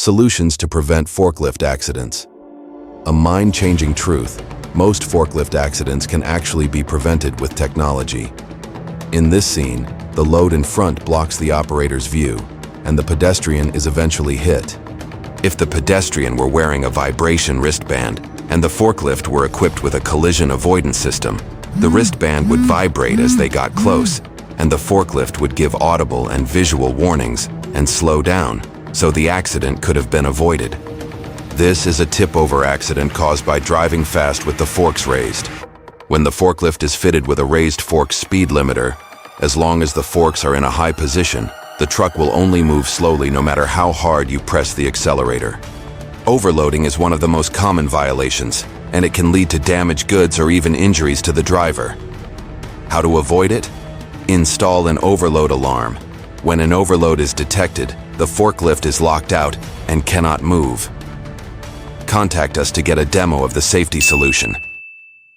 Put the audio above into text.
Solutions to prevent forklift accidents. A mind-changing truth: most forklift accidents can actually be prevented with technology. In this scene, the load in front blocks the operator's view, and the pedestrian is eventually hit. If the pedestrian were wearing a vibration wristband and the forklift were equipped with a collision avoidance system, the wristband would vibrate as they got close, and the forklift would give audible and visual warnings and slow down, so the accident could have been avoided. This is a tip-over accident caused by driving fast with the forks raised. When the forklift is fitted with a raised fork speed limiter, as long as the forks are in a high position, the truck will only move slowly no matter how hard you press the accelerator. Overloading is one of the most common violations, and it can lead to damaged goods or even injuries to the driver. How to avoid it? Install an overload alarm. When an overload is detected, the forklift is locked out and cannot move. Contact us to get a demo of the safety solution.